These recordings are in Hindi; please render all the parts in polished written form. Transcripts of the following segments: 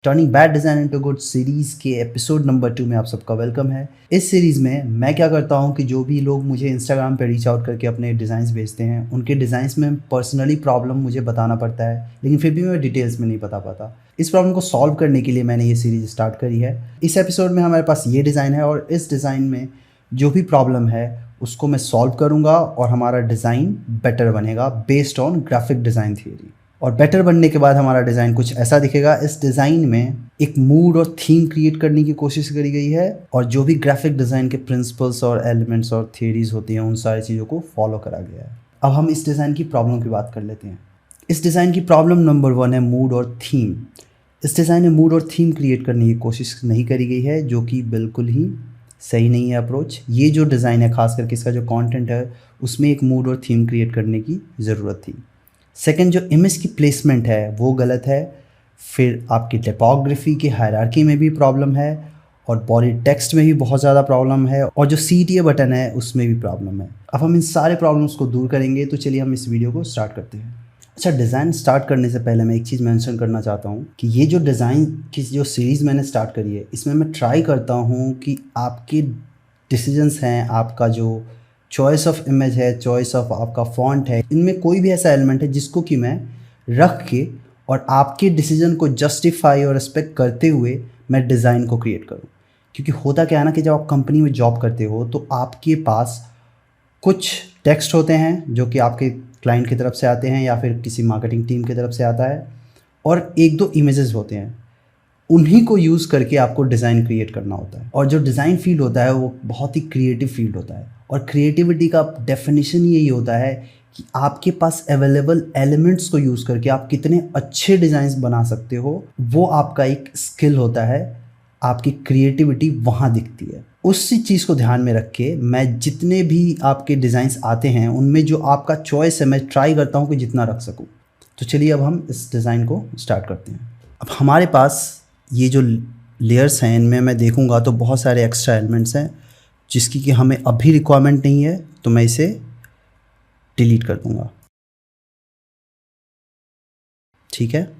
Turning bad design into good series के एपिसोड नंबर 2 में आप सबका वेलकम है। इस सीरीज़ में मैं क्या करता हूं कि जो भी लोग मुझे इंस्टाग्राम पे रीच आउट करके अपने डिज़ाइंस भेजते हैं, उनके डिज़ाइंस में पर्सनली प्रॉब्लम मुझे बताना पड़ता है, लेकिन फिर भी मैं डिटेल्स में नहीं बता पाता। इस प्रॉब्लम को सॉल्व करने के लिए मैंने ये सीरीज़ स्टार्ट करी है। इस एपिसोड में हमारे पास ये डिज़ाइन है और इस डिज़ाइन में जो भी प्रॉब्लम है उसको मैं सॉल्व करूँगा और हमारा डिज़ाइन बेटर बनेगा based on graphic design theory. और बेटर बनने के बाद हमारा डिज़ाइन कुछ ऐसा दिखेगा। इस डिज़ाइन में एक मूड और थीम क्रिएट करने की कोशिश करी गई है और जो भी ग्राफिक डिज़ाइन के प्रिंसिपल्स और एलिमेंट्स और थियरीज होती हैं उन सारी चीज़ों को फॉलो करा गया है। अब हम इस डिज़ाइन की प्रॉब्लम की बात कर लेते हैं। इस डिज़ाइन की प्रॉब्लम नंबर 1 है मूड और थीम। इस डिज़ाइन में मूड और थीम क्रिएट करने की कोशिश नहीं करी गई है, जो कि बिल्कुल ही सही नहीं है अप्रोच। ये जो डिज़ाइन है, खास करके इसका जो कंटेंट है, उसमें एक मूड और थीम क्रिएट करने की ज़रूरत थी। सेकंड, जो इमेज की प्लेसमेंट है वो गलत है। फिर आपकी टाइपोग्राफी की हायरार्की में भी प्रॉब्लम है और बॉडी टेक्स्ट में भी बहुत ज़्यादा प्रॉब्लम है और जो CTA बटन है उसमें भी प्रॉब्लम है। अब हम इन सारे प्रॉब्लम्स को दूर करेंगे, तो चलिए हम इस वीडियो को स्टार्ट करते हैं। अच्छा, डिज़ाइन स्टार्ट करने से पहले मैं एक चीज़ मेंशन करना चाहता हूँ कि ये जो डिज़ाइन की जो सीरीज़ मैंने स्टार्ट करी है, इसमें मैं ट्राई करता हूँ कि आपके डिसीजंस हैं, आपका जो चॉइस ऑफ इमेज है, चॉइस ऑफ आपका फॉन्ट है, इनमें कोई भी ऐसा एलिमेंट है जिसको कि मैं रख के और आपके डिसीजन को जस्टिफाई और रिस्पेक्ट करते हुए मैं डिज़ाइन को क्रिएट करूं। क्योंकि होता क्या है ना कि जब आप कंपनी में जॉब करते हो तो आपके पास कुछ टेक्स्ट होते हैं जो कि आपके क्लाइंट की तरफ से आते हैं या फिर किसी मार्केटिंग टीम की तरफ से आता है, और 1-2 इमेजेस होते हैं। उन्हीं को यूज़ करके आपको डिज़ाइन क्रिएट करना होता है और जो डिज़ाइन फील्ड होता है वो बहुत ही क्रिएटिव फील्ड होता है। और क्रिएटिविटी का डेफिनेशन यही होता है कि आपके पास अवेलेबल एलिमेंट्स को यूज़ करके आप कितने अच्छे डिज़ाइंस बना सकते हो, वो आपका एक स्किल होता है। आपकी क्रिएटिविटी वहाँ दिखती है। उसी चीज़ को ध्यान में रख के मैं जितने भी आपके डिज़ाइंस आते हैं उनमें जो आपका चॉइस है मैं ट्राई करता हूँ कि जितना रख सकूँ। तो चलिए अब हम इस डिज़ाइन को स्टार्ट करते हैं। अब हमारे पास ये जो लेयर्स हैं इनमें मैं देखूंगा तो बहुत सारे एक्स्ट्रा एलिमेंट्स हैं जिसकी कि हमें अभी रिक्वायरमेंट नहीं है, तो मैं इसे डिलीट कर दूंगा। ठीक है,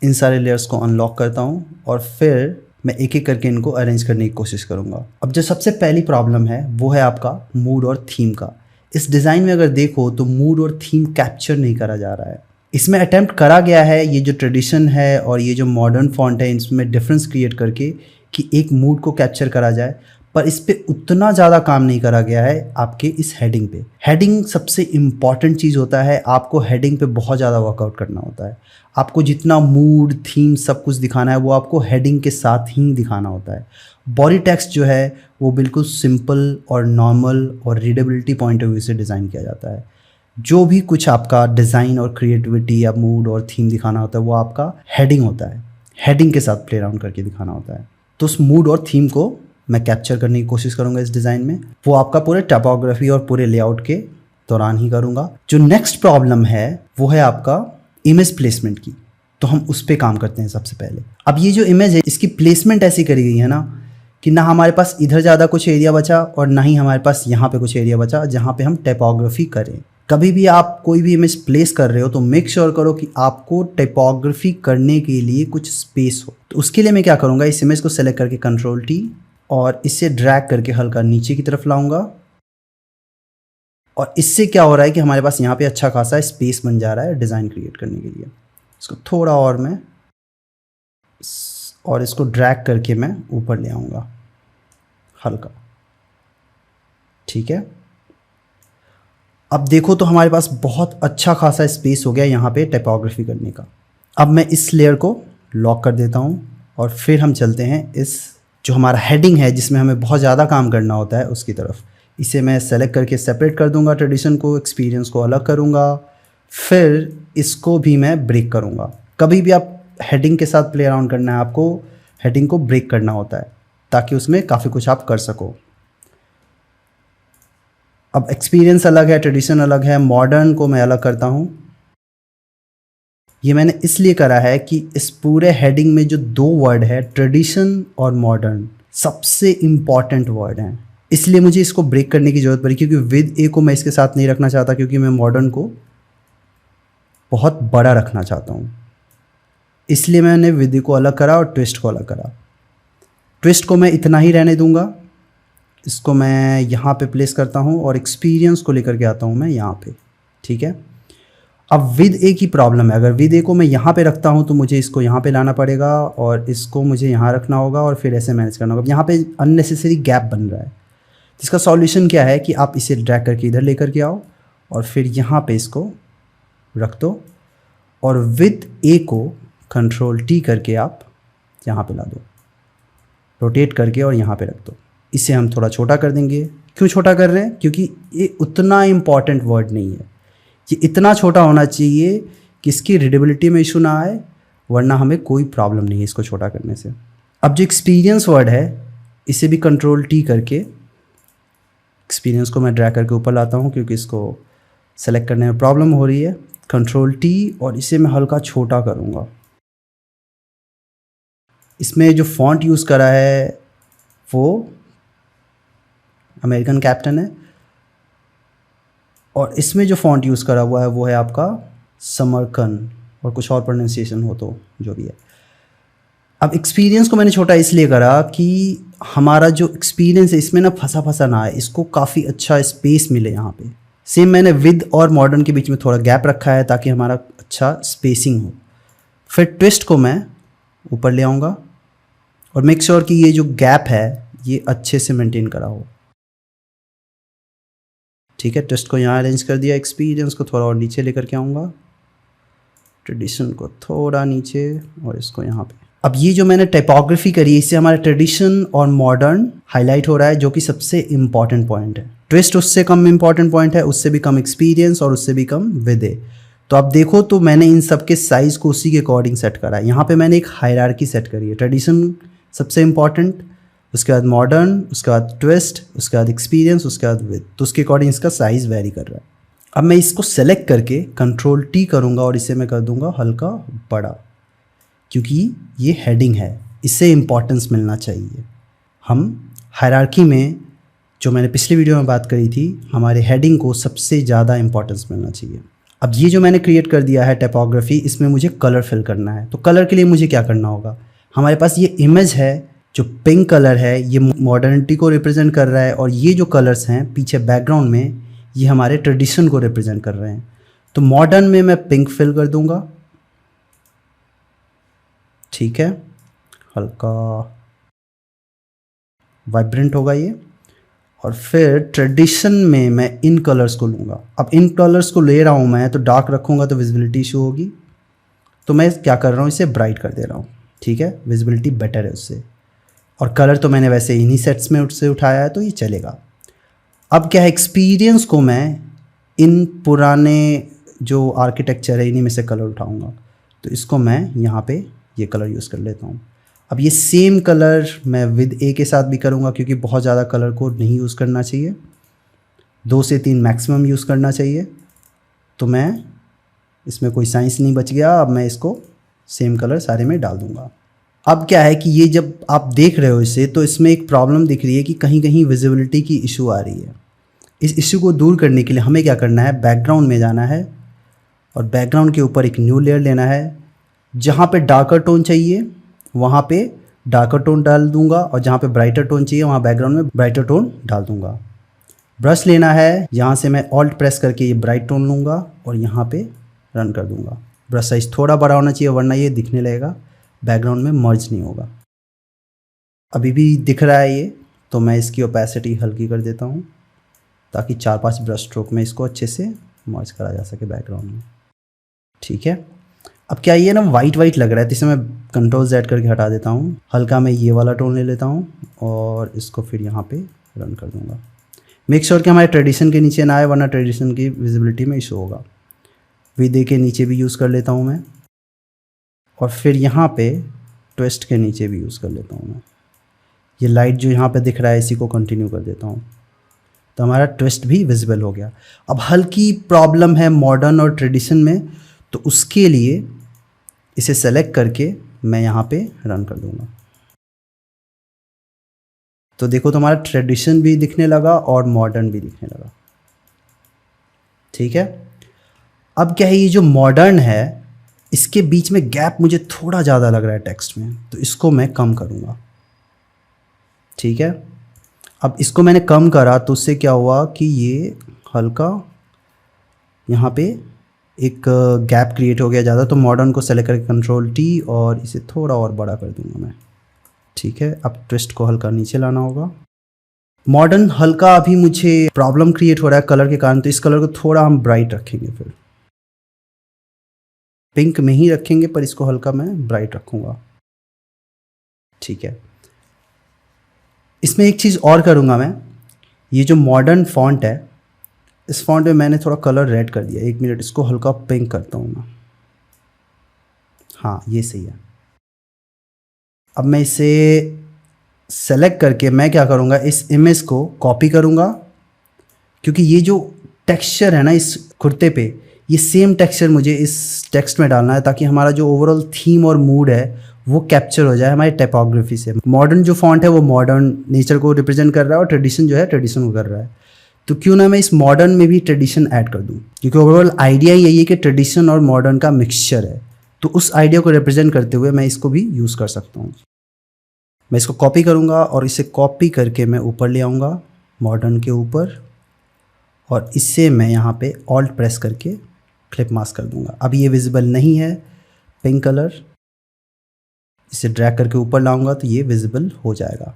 इन सारे लेयर्स को अनलॉक करता हूं और फिर मैं एक एक करके इनको अरेंज करने की कोशिश करूंगा। अब जो सबसे पहली प्रॉब्लम है वो है आपका मूड और थीम का। इस डिज़ाइन में अगर देखो तो मूड और थीम कैप्चर नहीं करा जा रहा है। इसमें अटेम्प्ट करा गया है, ये जो ट्रेडिशन है और ये जो मॉडर्न फॉन्ट है इसमें डिफरेंस क्रिएट करके कि एक मूड को कैप्चर करा जाए, पर इस पे उतना ज़्यादा काम नहीं करा गया है आपके इस हेडिंग पे। हेडिंग सबसे इम्पॉर्टेंट चीज़ होता है, आपको हेडिंग पे बहुत ज़्यादा वर्कआउट करना होता है। आपको जितना मूड, थीम सब कुछ दिखाना है वो आपको हेडिंग के साथ ही दिखाना होता है। बॉडी टेक्स्ट जो है वो बिल्कुल सिंपल और नॉर्मल और रीडेबिलिटी पॉइंट ऑफ व्यू से डिज़ाइन किया जाता है। जो भी कुछ आपका डिज़ाइन और क्रिएटिविटी या मूड और थीम दिखाना होता है वो आपका हेडिंग होता है, हेडिंग के साथ प्ले अराउंड करके दिखाना होता है। तो उस मूड और थीम को मैं कैप्चर करने की कोशिश करूंगा इस डिज़ाइन में। वो आपका पूरे टाइपोग्राफी और पूरे लेआउट के दौरान ही करूंगा। जो नेक्स्ट प्रॉब्लम है वो है आपका इमेज प्लेसमेंट की, तो हम उस पर काम करते हैं सबसे पहले। अब ये जो इमेज है इसकी प्लेसमेंट ऐसी करी गई है ना कि ना हमारे पास इधर ज़्यादा कुछ एरिया बचा और ना ही हमारे पास यहाँ पे कुछ एरिया बचा जहाँ पे हम टाइपोग्राफी करें। कभी भी आप कोई भी इमेज प्लेस कर रहे हो तो मेक श्योर करो कि आपको टाइपोग्राफी करने के लिए कुछ स्पेस हो। तो उसके लिए मैं क्या करूँगा, इस इमेज को सेलेक्ट करके Ctrl+T और इससे ड्रैग करके हल्का नीचे की तरफ लाऊंगा और इससे क्या हो रहा है कि हमारे पास यहाँ पे अच्छा खासा स्पेस बन जा रहा है डिज़ाइन क्रिएट करने के लिए। इसको थोड़ा और मैं और इसको ड्रैग करके मैं ऊपर ले आऊँगा हल्का। ठीक है, अब देखो तो हमारे पास बहुत अच्छा खासा स्पेस हो गया यहाँ पे टाइपोग्राफी करने का। अब मैं इस लेयर को लॉक कर देता हूँ और फिर हम चलते हैं इस जो हमारा हेडिंग है जिसमें हमें बहुत ज़्यादा काम करना होता है उसकी तरफ। इसे मैं सेलेक्ट करके सेपरेट कर दूंगा, ट्रेडिशन को, एक्सपीरियंस को अलग करूंगा, फिर इसको भी मैं ब्रेक करूंगा। कभी भी आप हेडिंग के साथ प्ले अराउंड करना है, आपको हेडिंग को ब्रेक करना होता है ताकि उसमें काफ़ी कुछ आप कर सको। अब एक्सपीरियंस अलग है, ट्रेडिशन अलग है, मॉडर्न को मैं अलग करता हूँ। ये मैंने इसलिए करा है कि इस पूरे हेडिंग में जो 2 वर्ड है ट्रेडिशन और मॉडर्न सबसे इम्पॉर्टेंट वर्ड हैं, इसलिए मुझे इसको ब्रेक करने की ज़रूरत पड़ी। क्योंकि विद ए को मैं इसके साथ नहीं रखना चाहता क्योंकि मैं मॉडर्न को बहुत बड़ा रखना चाहता हूँ। इसलिए मैंने विद को अलग करा और ट्विस्ट को अलग करा। ट्विस्ट को मैं इतना ही रहने दूंगा, इसको मैं यहाँ पे प्लेस करता हूँ और एक्सपीरियंस को लेकर के आता हूँ मैं यहाँ पे, ठीक है। अब विद ए की प्रॉब्लम है, अगर विद ए को मैं यहाँ पे रखता हूँ तो मुझे इसको यहाँ पे लाना पड़ेगा और इसको मुझे यहाँ रखना होगा और फिर ऐसे मैनेज करना होगा। यहाँ पे अननेसेसरी गैप बन रहा है। इसका सॉल्यूशन क्या है कि आप इसे ड्रैग करके इधर लेकर के आओ और फिर यहाँ पे इसको रख दो और विद ए को कंट्रोल टी करके आप यहाँ पे ला दो, रोटेट करके और यहाँ पे रख दो। इसे हम थोड़ा छोटा कर देंगे। क्यों छोटा कर रहे हैं? क्योंकि ये उतना इम्पॉर्टेंट वर्ड नहीं है, ये इतना छोटा होना चाहिए कि इसकी रीडेबिलिटी में इशू ना आए, वरना हमें कोई प्रॉब्लम नहीं है इसको छोटा करने से। अब जो एक्सपीरियंस वर्ड है इसे भी कंट्रोल टी करके, एक्सपीरियंस को मैं ड्रैग करके ऊपर लाता हूँ क्योंकि इसको सेलेक्ट करने में प्रॉब्लम हो रही है। कंट्रोल टी और इसे मैं हल्का छोटा करूँगा। इसमें जो फॉन्ट यूज़ करा है वो अमेरिकन कैप्टन है और इसमें जो फॉन्ट यूज़ करा हुआ है वो है आपका समरकन, और कुछ और प्रोनाउंसिएशन हो तो जो भी है। अब एक्सपीरियंस को मैंने छोटा इसलिए करा कि हमारा जो एक्सपीरियंस है इसमें ना फंसा फंसा ना आए, इसको काफ़ी अच्छा स्पेस मिले यहाँ पे। सेम मैंने विद और मॉडर्न के बीच में थोड़ा गैप रखा है ताकि हमारा अच्छा स्पेसिंग हो। फिर ट्विस्ट को मैं ऊपर ले आऊँगा और मेक श्योर कि ये जो गैप है ये अच्छे से मेंटेन करा हो, ठीक है। ट्विस्ट को यहाँ अरेंज कर दिया, एक्सपीरियंस को थोड़ा और नीचे लेकर के आऊँगा, ट्रेडिशन को थोड़ा नीचे और इसको यहाँ पे। अब ये जो मैंने टाइपोग्राफी करी है इससे हमारा ट्रेडिशन और मॉडर्न हाईलाइट हो रहा है, जो कि सबसे इम्पॉर्टेंट पॉइंट है। ट्विस्ट उससे कम इम्पॉर्टेंट पॉइंट है, उससे भी कम एक्सपीरियंस और उससे भी कम विद ए। तो आप देखो तो मैंने इन सब के साइज़ को उसी के अकॉर्डिंग सेट करा है। यहाँ पे मैंने एक हायरार्की सेट करी है, ट्रेडिशन सबसे इम्पॉर्टेंट, उसके बाद मॉडर्न, उसके बाद ट्विस्ट, उसके बाद एक्सपीरियंस, उसके बाद विद। तो उसके अकॉर्डिंग इसका साइज़ वेरी कर रहा है। अब मैं इसको सेलेक्ट करके कंट्रोल टी करूँगा और इसे मैं कर दूँगा हल्का बड़ा, क्योंकि ये हेडिंग है, इससे इम्पॉर्टेंस मिलना चाहिए। हम हायरार्की में जो मैंने पिछली वीडियो में बात करी थी, हमारे हेडिंग को सबसे ज़्यादा इम्पॉर्टेंस मिलना चाहिए। अब ये जो मैंने क्रिएट कर दिया है टाइपोग्राफी, इसमें मुझे कलर फिल करना है। तो कलर के लिए मुझे क्या करना होगा? हमारे पास ये इमेज है जो पिंक कलर है, ये मॉडर्निटी को रिप्रेजेंट कर रहा है, और ये जो कलर्स हैं पीछे बैकग्राउंड में ये हमारे ट्रेडिशन को रिप्रेजेंट कर रहे हैं। तो मॉडर्न में मैं पिंक फिल कर दूंगा, ठीक है, हल्का वाइब्रेंट होगा ये। और फिर ट्रेडिशन में मैं इन कलर्स को लूँगा। अब इन कलर्स को ले रहा हूँ मैं, तो डार्क रखूँगा तो विजिबिलिटी इशू होगी, तो मैं क्या कर रहा हूँ, इसे ब्राइट कर दे रहा हूँ, ठीक है, विजिबिलिटी बेटर है उससे। और कलर तो मैंने वैसे इन्हीं सेट्स में उससे उठाया है तो ये चलेगा। अब क्या है, एक्सपीरियंस को मैं इन पुराने जो आर्किटेक्चर है इन्हीं में से कलर उठाऊँगा, तो इसको मैं यहाँ पे ये कलर यूज़ कर लेता हूँ। अब ये सेम कलर मैं विद ए के साथ भी करूँगा, क्योंकि बहुत ज़्यादा कलर को नहीं यूज़ करना चाहिए, 2 से 3 मैक्सिमम यूज़ करना चाहिए। तो मैं इसमें कोई साइंस नहीं बच गया। अब मैं इसको सेम कलर सारे में डाल दूँगा। अब क्या है कि ये जब आप देख रहे हो इसे, तो इसमें एक प्रॉब्लम दिख रही है कि कहीं कहीं विजिबिलिटी की इशू आ रही है। इस इशू को दूर करने के लिए हमें क्या करना है, बैकग्राउंड में जाना है और बैकग्राउंड के ऊपर एक न्यू लेयर लेना है। जहाँ पे डार्कर टोन चाहिए वहाँ पे डार्कर टोन डाल दूंगा, और जहाँ पे ब्राइटर टोन चाहिए वहाँ बैकग्राउंड में ब्राइटर टोन डाल दूंगा। ब्रश लेना है, यहाँ से मैं ऑल्ट प्रेस करके ये ब्राइट टोन लूँगा और यहाँ पे रन कर दूंगा। ब्रश साइज थोड़ा बड़ा होना चाहिए, वरना ये दिखने लगेगा, बैकग्राउंड में मर्ज नहीं होगा। अभी भी दिख रहा है ये, तो मैं इसकी ओपेसिटी हल्की कर देता हूँ ताकि 4-5 ब्रश स्ट्रोक में इसको अच्छे से मर्ज करा जा सके बैकग्राउंड में, ठीक है। अब क्या ये ना वाइट वाइट लग रहा है, तो इसे मैं कंट्रोल Z करके हटा देता हूँ। हल्का मैं ये वाला टोन ले लेता हूँ और इसको फिर यहाँ पे रन कर दूँगा। मेक श्योर कि हमारे ट्रेडिशन के नीचे ना आए, वरना ट्रेडिशन की विजिबिलिटी में इशू होगा। विद के नीचे भी यूज़ कर लेता हूँ मैं, और फिर यहाँ पे ट्विस्ट के नीचे भी यूज़ कर लेता हूँ मैं। ये लाइट जो यहाँ पे दिख रहा है इसी को कंटिन्यू कर देता हूँ, तो हमारा ट्विस्ट भी विजिबल हो गया। अब हल्की प्रॉब्लम है मॉडर्न और ट्रेडिशन में, तो उसके लिए इसे सेलेक्ट करके मैं यहाँ पे रन कर दूँगा। तो देखो तो हमारा ट्रेडिशन भी दिखने लगा और मॉडर्न भी दिखने लगा, ठीक है। अब क्या है, ये जो मॉडर्न है इसके बीच में गैप मुझे थोड़ा ज़्यादा लग रहा है टेक्स्ट में, तो इसको मैं कम करूँगा। ठीक है, अब इसको मैंने कम करा तो उससे क्या हुआ कि ये हल्का यहाँ पे एक गैप क्रिएट हो गया ज़्यादा। तो मॉडर्न को सेलेक्ट करके कंट्रोल टी और इसे थोड़ा और बड़ा कर दूंगा मैं। ठीक है, अब ट्विस्ट को हल्का नीचे लाना होगा। मॉडर्न हल्का अभी मुझे प्रॉब्लम क्रिएट हो रहा है कलर के कारण, तो इस कलर को थोड़ा हम ब्राइट रखेंगे, फिर पिंक में ही रखेंगे पर इसको हल्का मैं ब्राइट रखूँगा। ठीक है, इसमें एक चीज़ और करूँगा मैं, ये जो मॉडर्न फॉन्ट है इस फॉन्ट में मैंने थोड़ा कलर रेड कर दिया। 1 मिनट, इसको हल्का पिंक करता हूँ मैं। हाँ, ये सही है। अब मैं इसे सेलेक्ट करके मैं क्या करूँगा, इस इमेज को कॉपी करूँगा, क्योंकि ये जो टेक्सचर है ना इस कुर्ते पे, ये सेम टेक्सचर मुझे इस टेक्स्ट में डालना है ताकि हमारा जो ओवरऑल थीम और मूड है वो कैप्चर हो जाए हमारी टाइपोग्राफी से। मॉडर्न जो फॉन्ट है वो मॉडर्न नेचर को रिप्रेजेंट कर रहा है और ट्रेडिशन जो है ट्रेडिशन को कर रहा है। तो क्यों ना मैं इस मॉडर्न में भी ट्रेडिशन ऐड कर दूं, क्योंकि ओवरऑल आइडिया यही है कि ट्रेडिशन और मॉडर्न का मिक्सचर है। तो उस आइडिया को रिप्रेजेंट करते हुए मैं इसको भी यूज़ कर सकता हूँ। मैं इसको कॉपी करूँगा और इसे कॉपी करके मैं ऊपर ले आऊँगा मॉडर्न के ऊपर, और इससे मैं यहाँ पे ऑल्ट प्रेस करके क्लिप मास्क कर दूँगा। अब ये विजिबल नहीं है पिंक कलर, इसे ड्रैग करके ऊपर लाऊंगा तो ये विजिबल हो जाएगा।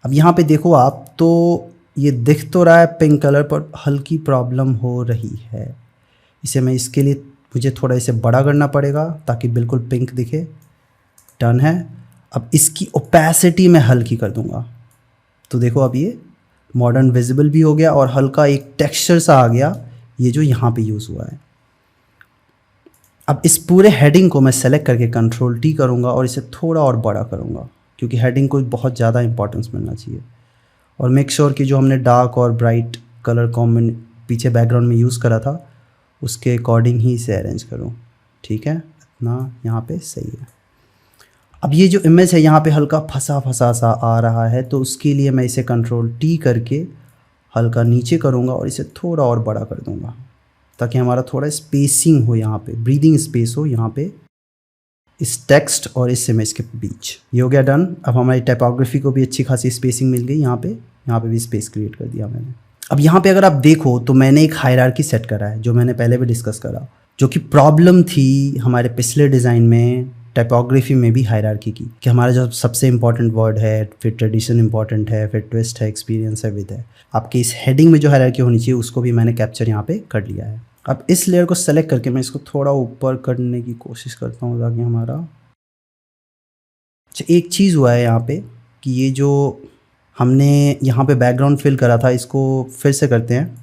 अब यहाँ पे देखो आप, तो ये दिख तो रहा है पिंक कलर पर हल्की प्रॉब्लम हो रही है। इसे मैं इसके लिए मुझे थोड़ा इसे बड़ा करना पड़ेगा ताकि बिल्कुल पिंक दिखे। डन है। अब इसकी ओपेसिटी मैं हल्की कर दूंगा, तो देखो अब ये मॉडर्न विजिबल भी हो गया और हल्का एक टेक्सचर सा आ गया, ये जो यहाँ पे यूज़ हुआ है। अब इस पूरे हेडिंग को मैं सेलेक्ट करके कंट्रोल टी करूँगा और इसे थोड़ा और बड़ा करूँगा, क्योंकि हेडिंग को बहुत ज़्यादा इंपॉर्टेंस मिलना चाहिए। और मेक श्योर कि जो हमने डार्क और ब्राइट कलर कॉम्बिन पीछे बैकग्राउंड में यूज़ करा था उसके अकॉर्डिंग ही इसे अरेंज करूँ। ठीक है, इतना यहाँ पे सही है। अब ये जो इमेज है यहाँ पे हल्का फंसा फंसा सा आ रहा है, तो उसके लिए मैं इसे कंट्रोल टी करके हल्का नीचे करूँगा और इसे थोड़ा और बड़ा कर दूँगा ताकि हमारा थोड़ा स्पेसिंग हो, यहाँ पे ब्रीदिंग स्पेस हो यहाँ पे इस टेक्स्ट और इस इमेज के बीच। ये हो गया डन। अब हमारी टाइपोग्राफी को भी अच्छी खासी स्पेसिंग मिल गई, यहाँ पे भी स्पेस क्रिएट कर दिया मैंने। अब यहाँ पे अगर आप देखो तो मैंने एक हायरार्की सेट करा है जो मैंने पहले भी डिस्कस करा, जो कि प्रॉब्लम थी हमारे पिछले डिज़ाइन में टाइपोग्राफी में भी हायरार्की की, कि हमारा जो सबसे इंपॉर्टेंट वर्ड है, फिर ट्रेडिशन इंपॉर्टेंट है, फिर ट्विस्ट है, एक्सपीरियंस है, विद है। आपके इस हेडिंग में जो हायरार्की होनी चाहिए उसको भी मैंने कैप्चर यहाँ पे कर लिया है। अब इस लेयर को सेलेक्ट करके मैं इसको थोड़ा ऊपर करने की कोशिश करता हूँ ताकि हमारा अच्छा एक चीज़ हुआ है यहाँ पे कि ये जो हमने यहाँ पे बैकग्राउंड फिल करा था इसको फिर से करते हैं,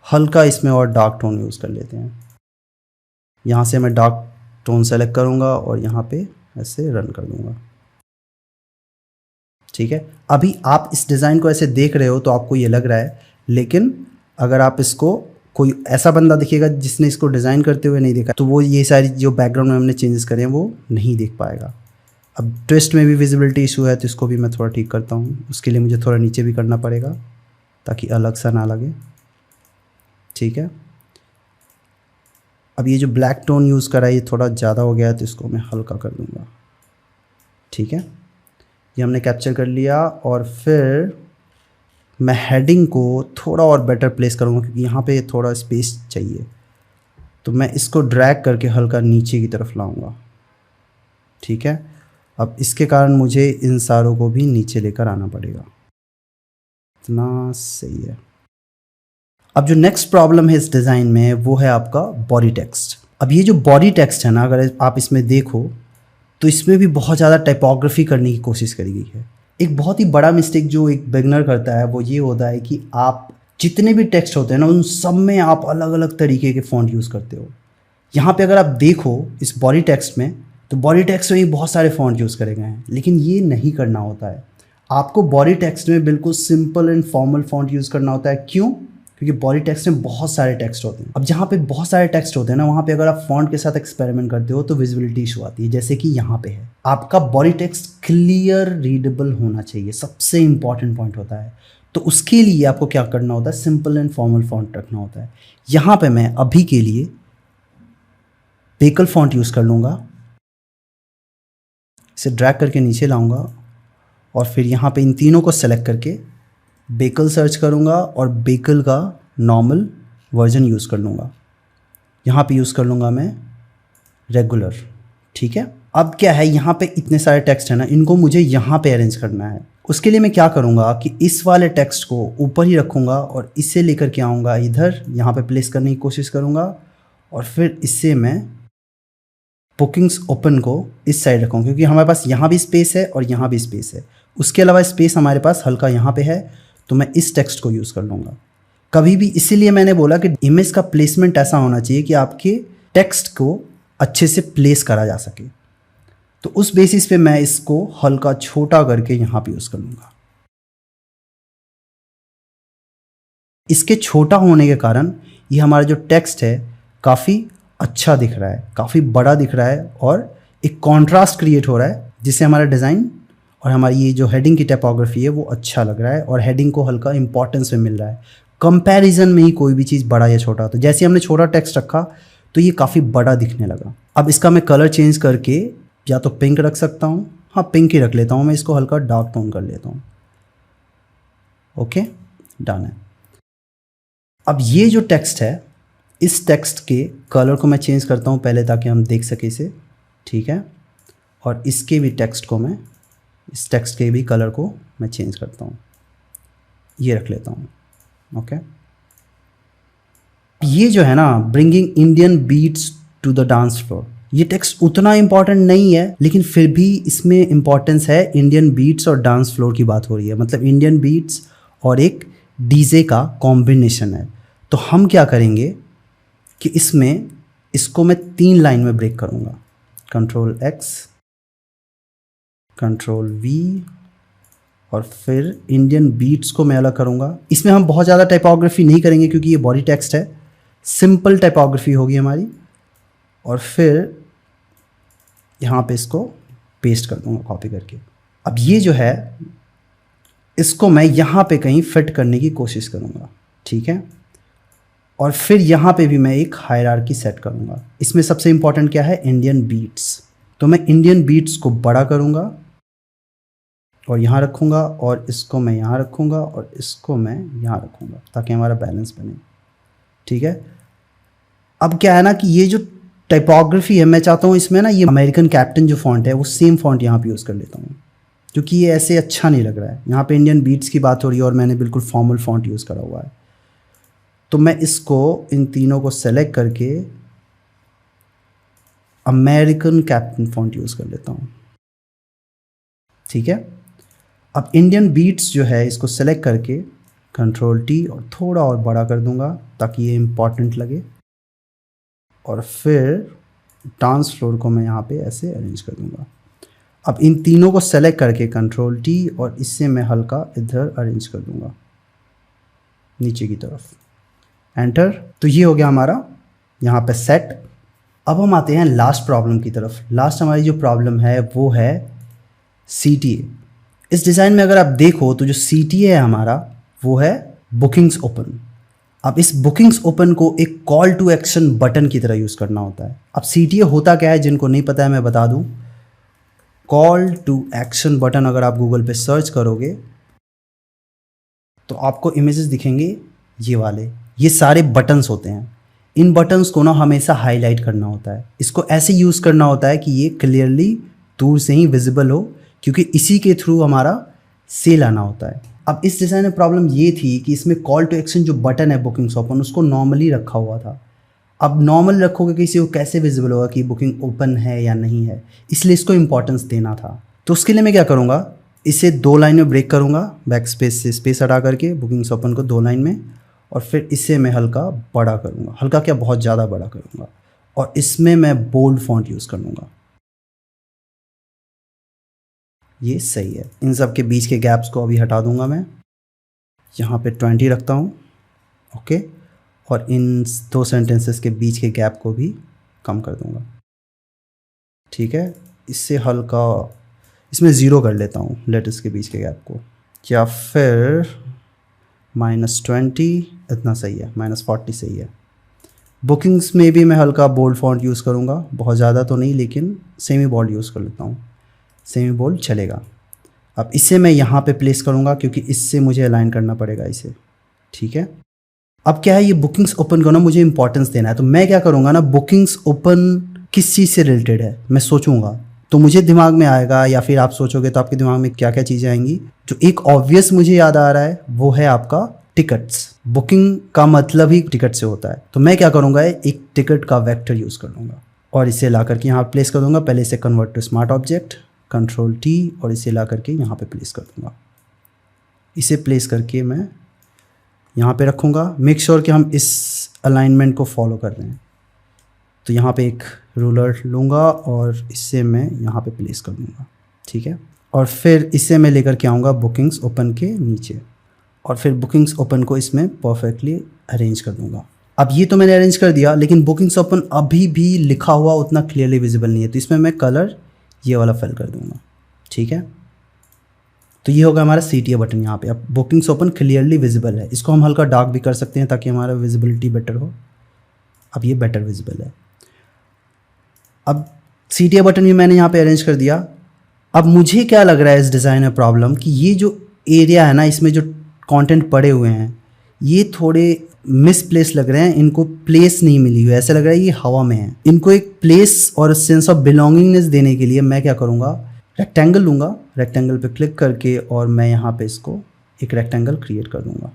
हल्का इसमें और डार्क टोन यूज़ कर लेते हैं। यहाँ से मैं डार्क टोन सेलेक्ट करूँगा और यहाँ पे ऐसे रन कर दूँगा। ठीक है, अभी आप इस डिज़ाइन को ऐसे देख रहे हो तो आपको ये लग रहा है, लेकिन अगर आप इसको कोई ऐसा बंदा दिखेगा जिसने इसको डिज़ाइन करते हुए नहीं देखा तो वो ये सारी जो बैकग्राउंड में हमने चेंजेस करे हैं वो नहीं देख पाएगा। अब ट्विस्ट में भी विजिबिलिटी इशू है तो इसको भी मैं थोड़ा ठीक करता हूँ। उसके लिए मुझे थोड़ा नीचे भी करना पड़ेगा ताकि अलग सा ना लगे। ठीक है, अब ये जो ब्लैक टोन यूज़ करा है ये थोड़ा ज़्यादा हो गया है तो इसको मैं हल्का कर दूँगा। ठीक है, ये हमने कैप्चर कर लिया और फिर मैं हेडिंग को थोड़ा और बेटर प्लेस करूँगा क्योंकि यहाँ पे थोड़ा स्पेस चाहिए, तो मैं इसको ड्रैग करके हल्का नीचे की तरफ लाऊंगा। ठीक है, अब इसके कारण मुझे इन सारों को भी नीचे लेकर आना पड़ेगा। इतना सही है। अब जो नेक्स्ट प्रॉब्लम है इस डिज़ाइन में वो है आपका बॉडी टेक्स्ट। अब ये जो बॉडी टेक्स्ट है ना, अगर आप इसमें देखो तो इसमें भी बहुत ज़्यादा टाइपोग्राफी करने की कोशिश करी गई है। एक बहुत ही बड़ा मिस्टेक जो एक बिगनर करता है वो ये होता है कि आप जितने भी टेक्स्ट होते हैं ना उन सब में आप अलग अलग तरीके के फ़ॉन्ट यूज़ करते हो। यहाँ पे अगर आप देखो इस बॉडी टेक्स्ट में तो बॉडी टेक्स्ट में ही बहुत सारे फ़ॉन्ट यूज़ करे गए हैं, लेकिन ये नहीं करना होता है। आपको बॉडी टेक्स्ट में बिल्कुल simple and formal font use करना होता है। क्यों? क्योंकि बॉडी टेक्स्ट में बहुत सारे टेक्स्ट होते हैं। अब जहाँ पे बहुत सारे टेक्स्ट होते हैं ना वहाँ पे अगर आप फॉन्ट के साथ एक्सपेरिमेंट करते हो तो विजिबिलिटी इशू आती है। जैसे कि यहाँ पे है, आपका बॉडी टेक्स्ट क्लियर रीडेबल होना चाहिए, सबसे इंपॉर्टेंट पॉइंट होता है। तो उसके लिए आपको क्या करना होता है, सिंपल एंड फॉर्मल फॉन्ट रखना होता है। यहाँ पे मैं अभी के लिए बेकल फॉन्ट यूज़ कर लूँगा, इसे ड्रैग करके नीचे लाऊंगा और फिर यहाँ पे इन तीनों को सेलेक्ट करके बेकल सर्च करूँगा और बेकल का नॉर्मल वर्जन यूज़ कर लूँगा। यहाँ पे यूज़ कर लूँगा मैं रेगुलर। ठीक है, अब क्या है, यहाँ पे इतने सारे टेक्स्ट है ना, इनको मुझे यहाँ पे अरेंज करना है। उसके लिए मैं क्या करूँगा कि इस वाले टेक्स्ट को ऊपर ही रखूँगा और इससे लेकर के आऊँगा इधर, यहाँ पे प्लेस करने की कोशिश करूँगा और फिर इससे मैं बुकिंग्स ओपन को इस साइड रखूँगा, क्योंकि हमारे पास यहाँ भी स्पेस है और यहाँ भी स्पेस है। उसके अलावा स्पेस हमारे पास हल्का यहाँ पे है, तो मैं इस टेक्स्ट को यूज़ कर लूँगा कभी भी। इसीलिए मैंने बोला कि इमेज का प्लेसमेंट ऐसा होना चाहिए कि आपके टेक्स्ट को अच्छे से प्लेस करा जा सके। तो उस बेसिस पे मैं इसको हल्का छोटा करके यहाँ पे यूज़ कर लूँगा। इसके छोटा होने के कारण ये हमारा जो टेक्स्ट है काफ़ी अच्छा दिख रहा है, काफ़ी बड़ा दिख रहा है और एक कॉन्ट्रास्ट क्रिएट हो रहा है, जिससे हमारा डिज़ाइन और हमारी ये जो हेडिंग की टाइपोग्राफी है वो अच्छा लग रहा है और हेडिंग को हल्का इंपॉर्टेंस में मिल रहा है। कंपैरिजन में ही कोई भी चीज़ बड़ा या छोटा, तो जैसे हमने छोटा टेक्स्ट रखा तो ये काफ़ी बड़ा दिखने लगा। अब इसका मैं कलर चेंज करके या तो पिंक रख सकता हूँ, हाँ पिंक ही रख लेता हूँ मैं, इसको हल्का डार्क टोन कर लेता हूँ। ओके, डन है। अब ये जो टेक्स्ट है, इस टेक्स्ट के कलर को मैं चेंज करता हूँ पहले, ताकि हम देख सके इसे। ठीक है, और इसके भी टेक्स्ट को मैं, इस टेक्स्ट के भी कलर को मैं चेंज करता हूँ, ये रख लेता हूँ। ओके, ये जो है ना, bringing Indian beats to the dance floor, ये टेक्स्ट उतना इंपॉर्टेंट नहीं है, लेकिन फिर भी इसमें इंपॉर्टेंस है। इंडियन बीट्स और डांस फ्लोर की बात हो रही है, मतलब इंडियन बीट्स और एक डीजे का कॉम्बिनेशन है। तो हम क्या करेंगे कि इसमें इसको मैं 3 लाइन में ब्रेक करूँगा, कंट्रोल X, कंट्रोल V और फिर इंडियन बीट्स को मैं अलग करूँगा। इसमें हम बहुत ज़्यादा टाइपोग्राफी नहीं करेंगे क्योंकि ये बॉडी टेक्स्ट है, सिंपल टाइपोग्राफी होगी हमारी। और फिर यहाँ पे इसको पेस्ट कर दूँगा कॉपी करके। अब ये जो है, इसको मैं यहाँ पे कहीं फिट करने की कोशिश करूँगा। ठीक है, और फिर यहाँ पे भी मैं एक हायरार्की सेट करूँगा। इसमें सबसे इंपॉर्टेंट क्या है, इंडियन बीट्स। तो मैं इंडियन बीट्स को बड़ा करूँगा और यहाँ रखूँगा, और इसको मैं यहाँ रखूँगा और इसको मैं यहाँ रखूँगा, ताकि हमारा बैलेंस बने। ठीक है, अब क्या है ना कि ये जो टाइपोग्राफी है, मैं चाहता हूँ इसमें ना ये अमेरिकन कैप्टन जो फॉन्ट है वो सेम फॉन्ट यहाँ पे यूज़ कर लेता हूँ, क्योंकि ये ऐसे अच्छा नहीं लग रहा है। यहाँ पे इंडियन बीट्स की बात हो रही है और मैंने बिल्कुल फॉर्मल फॉन्ट यूज़ करा हुआ है। तो मैं इसको, इन तीनों को सेलेक्ट करके अमेरिकन कैप्टन फॉन्ट यूज़ कर लेता हूँ। ठीक है, अब इंडियन बीट्स जो है इसको सेलेक्ट करके कंट्रोल T और थोड़ा और बड़ा कर दूंगा ताकि ये इम्पॉर्टेंट लगे। और फिर डांस फ्लोर को मैं यहाँ पे ऐसे अरेंज कर दूंगा। अब इन तीनों को सेलेक्ट करके कंट्रोल T और इससे मैं हल्का इधर अरेंज कर दूंगा नीचे की तरफ, एंटर। तो ये हो गया हमारा यहाँ पे सेट। अब हम आते हैं लास्ट प्रॉब्लम की तरफ। लास्ट हमारी जो प्रॉब्लम है वो है CTA। इस डिज़ाइन में अगर आप देखो तो जो CTA है हमारा वो है बुकिंग्स ओपन। अब इस बुकिंग्स ओपन को एक कॉल टू एक्शन बटन की तरह यूज़ करना होता है। अब CTA होता क्या है, जिनको नहीं पता है मैं बता दूं। कॉल टू एक्शन बटन अगर आप गूगल पे सर्च करोगे तो आपको इमेजेस दिखेंगे ये वाले, ये सारे बटन्स होते हैं। इन बटन्स को ना हमेशा हाईलाइट करना होता है। इसको ऐसे यूज़ करना होता है कि ये क्लियरली दूर से ही विजिबल हो, क्योंकि इसी के थ्रू हमारा सेल आना होता है। अब इस डिज़ाइन में प्रॉब्लम ये थी कि इसमें कॉल टू एक्शन जो बटन है बुकिंग्स ओपन, उसको नॉर्मली रखा हुआ था। अब नॉर्मल रखोगे किसी को कैसे विजिबल होगा कि बुकिंग ओपन है या नहीं है, इसलिए इसको इंपॉर्टेंस देना था। तो उसके लिए मैं क्या करूँगा, इसे 2 लाइन में ब्रेक करूँगा, बैक स्पेस से स्पेस हटा करके बुकिंग्स ओपन को 2 लाइन में, और फिर इसे मैं हल्का बड़ा करूँगा, हल्का क्या बहुत ज़्यादा बड़ा करूँगा, और इसमें मैं बोल्ड फॉन्ट यूज़ कर लूँगा। ये सही है। इन सब के बीच के गैप्स को अभी हटा दूंगा मैं, यहाँ पे 20 रखता हूँ। ओके, और इन 2 सेंटेंसेस के बीच के गैप को भी कम कर दूंगा। ठीक है, इससे हल्का, इसमें 0 कर लेता हूँ लेटर्स के बीच के गैप को, या फिर -20, इतना सही है, -40 सही है। बुकिंग्स में भी मैं हल्का बोल्ड फॉन्ट यूज़ करूँगा, बहुत ज़्यादा तो नहीं, लेकिन सेमी बोल्ड यूज़ कर लेता हूँ, सेमी बोल्ड चलेगा। अब इसे मैं यहाँ पे प्लेस करूँगा क्योंकि इससे मुझे अलाइन करना पड़ेगा इसे, ठीक है। अब क्या है, ये बुकिंग्स ओपन को ना मुझे इंपॉर्टेंस देना है, तो मैं क्या करूँगा ना, बुकिंग्स ओपन किस चीज़ से रिलेटेड है मैं सोचूंगा, तो मुझे दिमाग में आएगा, या फिर आप सोचोगे तो आपके दिमाग में क्या क्या चीज़ें आएंगी। जो एक ऑब्वियस मुझे याद आ रहा है वो है आपका टिकट्स। बुकिंग का मतलब ही टिकट से होता है, तो मैं क्या करूँगा, एक टिकट का वेक्टर यूज़ कर लूँगा और इसे ला करके यहाँ प्लेस कर दूँगा। पहले इसे convert to smart object, control T, और इसे ला करके यहाँ पे प्लेस कर दूँगा। इसे प्लेस करके मैं यहाँ पे रखूँगा। मेक श्योर कि हम इस अलाइनमेंट को फॉलो कर रहे हैं। तो यहाँ पे एक रूलर लूँगा और इससे मैं यहाँ पे प्लेस कर दूँगा, ठीक है। और फिर इसे मैं लेकर के आऊँगा बुकिंग्स ओपन के नीचे, और फिर बुकिंग्स ओपन को इसमें परफेक्टली अरेंज कर दूँगा। अब ये तो मैंने अरेंज कर दिया, लेकिन बुकिंग्स ओपन अभी भी लिखा हुआ उतना क्लियरली विजिबल नहीं है, तो इसमें मैं कलर ये वाला फिल कर दूँगा, ठीक है। तो ये होगा हमारा CTA बटन यहाँ पे। अब बुकिंग्स ओपन क्लियरली विजिबल है, इसको हम हल्का डार्क भी कर सकते हैं ताकि हमारा विजिबिलिटी बेटर हो। अब ये बेटर विजिबल है। अब CTA बटन भी मैंने यहाँ पे अरेंज कर दिया। अब मुझे क्या लग रहा है इस डिज़ाइन में प्रॉब्लम, कि ये जो एरिया है ना, इसमें जो कंटेंट पड़े हुए हैं ये थोड़े मिसप्लेस लग रहे हैं, इनको प्लेस नहीं मिली हुई है, ऐसा लग रहा है ये हवा में है। इनको एक प्लेस और सेंस ऑफ बिलोंगिंगनेस देने के लिए मैं क्या करूँगा, रेक्टेंगल लूँगा, रेक्टेंगल पे क्लिक करके और मैं यहाँ पे इसको एक रेक्टेंगल क्रिएट कर दूँगा,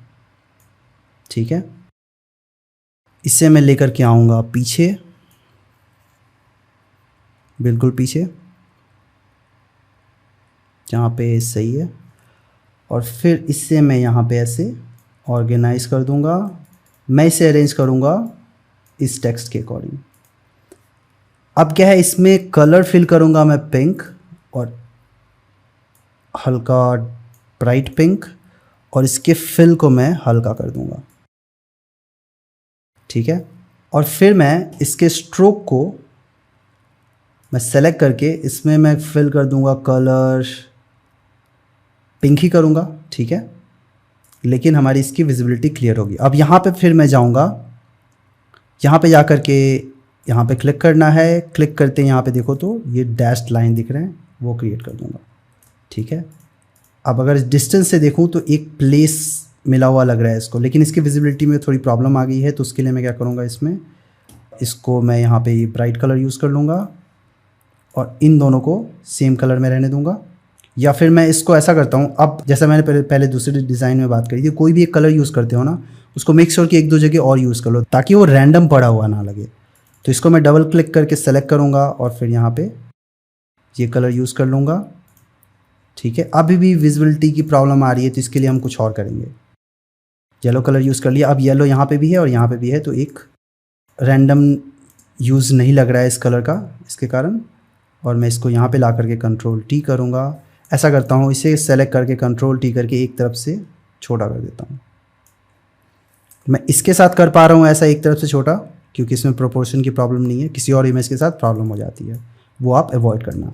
ठीक है। इससे मैं लेकर के आऊँगा पीछे, बिल्कुल पीछे जहाँ पे सही है, और फिर इससे मैं यहाँ पे ऐसे ऑर्गेनाइज कर दूँगा। मैं इसे अरेंज करूँगा इस टेक्स्ट के अकॉर्डिंग। अब क्या है, इसमें कलर फिल करूँगा मैं पिंक, और हल्का ब्राइट पिंक, और इसके फिल को मैं हल्का कर दूँगा, ठीक है। और फिर मैं इसके स्ट्रोक को मैं सेलेक्ट करके इसमें मैं फिल कर दूँगा कलर पिंक ही करूँगा, ठीक है, लेकिन हमारी इसकी विजिबिलिटी क्लियर होगी। अब यहाँ पे फिर मैं जाऊँगा, यहाँ पे जा कर के यहाँ पे क्लिक करना है, क्लिक करते हैं यहाँ पे देखो तो ये डैश्ड लाइन दिख रहे हैं, वो क्रिएट कर दूँगा, ठीक है। अब अगर डिस्टेंस से देखूँ तो एक प्लेस मिला हुआ लग रहा है इसको, लेकिन इसकी विजिबिलिटी में थोड़ी प्रॉब्लम आ गई है, तो उसके लिए मैं क्या करूँगा, इसको मैं यहाँ पे ब्राइट कलर यूज़ कर लूँगा और इन दोनों को सेम कलर में रहने दूँगा। या फिर मैं इसको ऐसा करता हूँ, अब जैसा मैंने पहले दूसरे डिज़ाइन में बात करी थी, कोई भी एक कलर यूज़ करते हो ना, उसको मेक श्योर कि एक दो जगह और यूज़ कर लो ताकि वो रैंडम पड़ा हुआ ना लगे। तो इसको मैं डबल क्लिक करके सेलेक्ट करूँगा और फिर यहाँ पे ये कलर यूज़ कर लूँगा, ठीक है। अभी भी विजिबिलिटी की प्रॉब्लम आ रही है, तो इसके लिए हम कुछ और करेंगे। येलो कलर यूज़ कर लिया, अब येलो यहाँ पे भी है और यहाँ पे भी है, तो एक रैंडम यूज़ नहीं लग रहा है इस कलर का, इसके कारण। और मैं इसको यहाँ पे ला करके कंट्रोल टी करूँगा, ऐसा करता हूँ, इसे सेलेक्ट करके कंट्रोल टी करके एक तरफ से छोटा कर देता हूँ। मैं इसके साथ कर पा रहा हूँ ऐसा एक तरफ से छोटा, क्योंकि इसमें प्रोपोर्शन की प्रॉब्लम नहीं है, किसी और इमेज के साथ प्रॉब्लम हो जाती है, वो आप अवॉइड करना।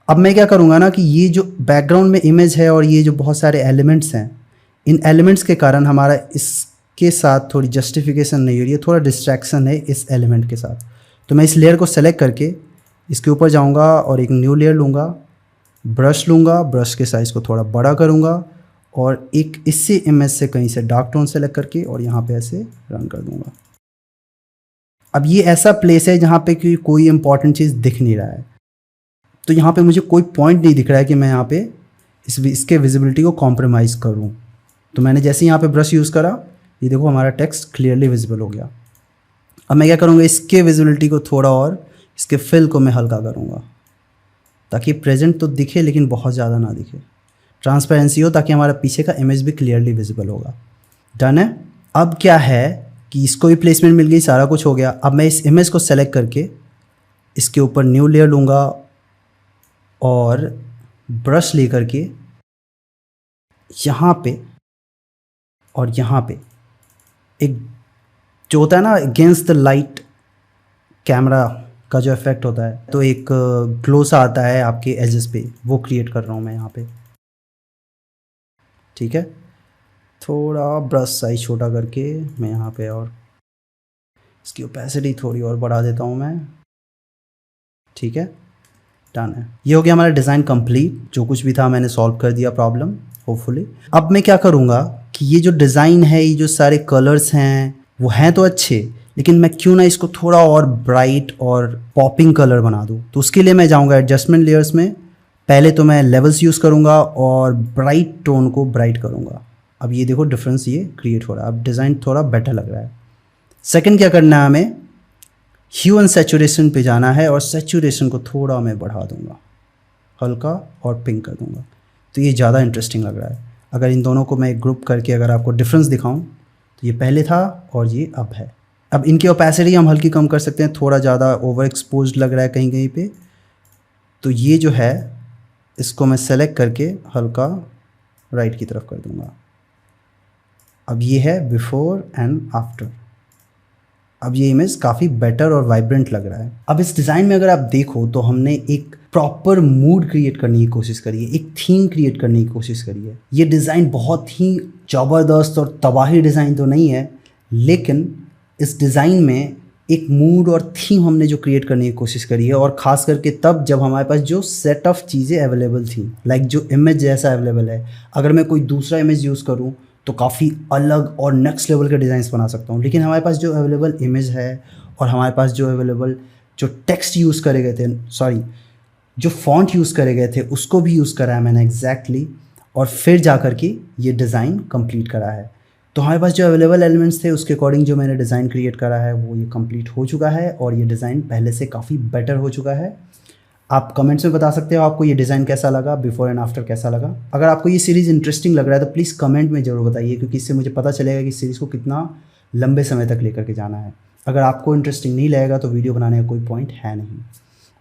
अब मैं क्या करूँगा ना कि ये जो बैकग्राउंड में इमेज है और ये जो बहुत सारे एलिमेंट्स हैं, इन एलिमेंट्स के कारण हमारा इसके साथ थोड़ी जस्टिफिकेशन नहीं हो रही है, थोड़ा डिस्ट्रैक्शन है इस एलिमेंट के साथ। तो मैं इस लेयर को सेलेक्ट करके इसके ऊपर जाऊँगा और एक न्यू लेयर लूँगा, ब्रश लूँगा, ब्रश के साइज़ को थोड़ा बड़ा करूँगा और एक इससे इमेज से कहीं से डार्क टोन सेलेक्ट करके और यहाँ पे ऐसे रन कर दूँगा। अब ये ऐसा प्लेस है जहाँ पे कि कोई इंपॉर्टेंट चीज़ दिख नहीं रहा है, तो यहाँ पे मुझे कोई पॉइंट नहीं दिख रहा है कि मैं यहाँ पे इसके विजिबिलिटी को कॉम्प्रोमाइज़ करूँ। तो मैंने जैसे यहाँ पे ब्रश यूज़ करा, ये देखो हमारा टेक्स्ट क्लियरली विजिबल हो गया। अब मैं क्या करूँगा, इसके विजिबिलिटी को थोड़ा और, इसके फिल को मैं हल्का करूँगा ताकि प्रेजेंट तो दिखे लेकिन बहुत ज़्यादा ना दिखे, ट्रांसपेरेंसी हो, ताकि हमारा पीछे का इमेज भी क्लियरली विजिबल होगा। डन है। अब क्या है कि इसको भी प्लेसमेंट मिल गई, सारा कुछ हो गया। अब मैं इस इमेज को सेलेक्ट करके इसके ऊपर न्यू लेयर लूँगा और ब्रश लेकर के यहाँ पे और यहाँ पे एक जो होता है ना अगेंस्ट द लाइट कैमरा का जो इफेक्ट होता है, तो एक ग्लो सा आता है आपके एजेस पे, वो क्रिएट कर रहा हूँ मैं यहाँ पे, ठीक है। थोड़ा ब्रश साइज छोटा करके मैं यहाँ पे और इसकी ओपेसिटी थोड़ी और बढ़ा देता हूँ मैं, ठीक है, डन है। ये हो गया हमारा डिज़ाइन कंप्लीट, जो कुछ भी था मैंने सॉल्व कर दिया प्रॉब्लम होपफुली। अब मैं क्या करूँगा कि ये जो डिज़ाइन है, ये जो सारे कलर्स हैं वो हैं तो अच्छे, लेकिन मैं क्यों ना इसको थोड़ा और ब्राइट और पॉपिंग कलर बना दूँ। तो उसके लिए मैं जाऊँगा एडजस्टमेंट लेयर्स में, पहले तो मैं लेवल्स यूज़ करूँगा और ब्राइट टोन को ब्राइट करूँगा। अब ये देखो डिफरेंस ये क्रिएट हो रहा है, अब डिज़ाइन थोड़ा बेटर लग रहा है। सेकंड क्या करना है, हमें ह्यू एंड सैचुरेशन पे जाना है और सैचुरेशन को थोड़ा मैं बढ़ा दूंगा, हल्का और पिंक कर दूंगा, तो ये ज़्यादा इंटरेस्टिंग लग रहा है। अगर इन दोनों को मैं ग्रुप करके अगर आपको डिफरेंस दिखाऊं तो ये पहले था और ये अब है। अब इनकी ओपेसिटी हम हल्की कम कर सकते हैं, थोड़ा ज़्यादा ओवर एक्सपोज्ड लग रहा है कहीं कहीं पे, तो ये जो है इसको मैं सेलेक्ट करके हल्का राइट की तरफ कर दूंगा। अब ये है बिफोर एंड आफ्टर, अब ये इमेज काफ़ी बेटर और वाइब्रेंट लग रहा है। अब इस डिज़ाइन में अगर आप देखो तो हमने एक प्रॉपर मूड क्रिएट करने की कोशिश करी है, एक थीम क्रिएट करने की कोशिश करी है। ये डिज़ाइन बहुत ही ज़बरदस्त और तबाही डिज़ाइन तो नहीं है, लेकिन इस डिज़ाइन में एक मूड और थीम हमने जो क्रिएट करने की कोशिश करी है, और ख़ास करके तब जब हमारे पास जो सेट ऑफ चीज़ें अवेलेबल थी, लाइक जो इमेज जैसा अवेलेबल है, अगर मैं कोई दूसरा इमेज यूज़ करूँ तो काफ़ी अलग और नेक्स्ट लेवल के डिज़ाइंस बना सकता हूँ, लेकिन हमारे पास जो अवेलेबल इमेज है और हमारे पास जो अवेलेबल जो टेक्स्ट यूज़ करे गए थे, सॉरी जो फॉन्ट यूज़ करे गए थे, उसको भी यूज़ करा है मैंने एग्जैक्टली, और फिर जा कर के ये डिज़ाइन कंप्लीट करा है। तो हमारे पास जो अवेलेबल एलिमेंट्स थे उसके अकॉर्डिंग जो मैंने डिज़ाइन क्रिएट करा है वो ये कंप्लीट हो चुका है, और ये डिज़ाइन पहले से काफ़ी बेटर हो चुका है। आप कमेंट्स में बता सकते हो आपको ये डिज़ाइन कैसा लगा, बिफोर एंड आफ्टर कैसा लगा। अगर आपको ये सीरीज़ इंटरेस्टिंग लग रहा है तो प्लीज़ कमेंट में ज़रूर बताइए, क्योंकि इससे मुझे पता चलेगा कि इस सीरीज़ को कितना लंबे समय तक लेकर के जाना है। अगर आपको इंटरेस्टिंग नहीं लगेगा तो वीडियो बनाने का कोई पॉइंट है नहीं।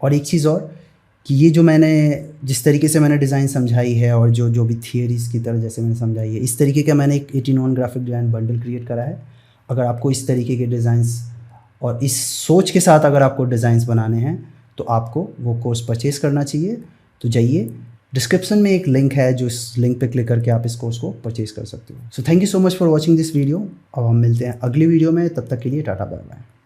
और एक चीज़ और कि ये जो मैंने जिस तरीके से मैंने डिज़ाइन समझाई है और जो भी थियरीज़ की तरह जैसे मैंने समझाई है, इस तरीके का मैंने एक 18 ग्राफिक डिज़ाइन बंडल क्रिएट करा है। अगर आपको इस तरीके के डिज़ाइंस और इस सोच के साथ अगर आपको डिज़ाइंस बनाने हैं तो आपको वो कोर्स परचेज़ करना चाहिए। तो जाइए, डिस्क्रिप्शन में एक लिंक है, जो इस लिंक पे क्लिक करके आप इस कोर्स को परचेज़ कर सकते हो। So thank you so much for watching this video. अब हम मिलते हैं अगली वीडियो में, तब तक के लिए टाटा बाय बाय।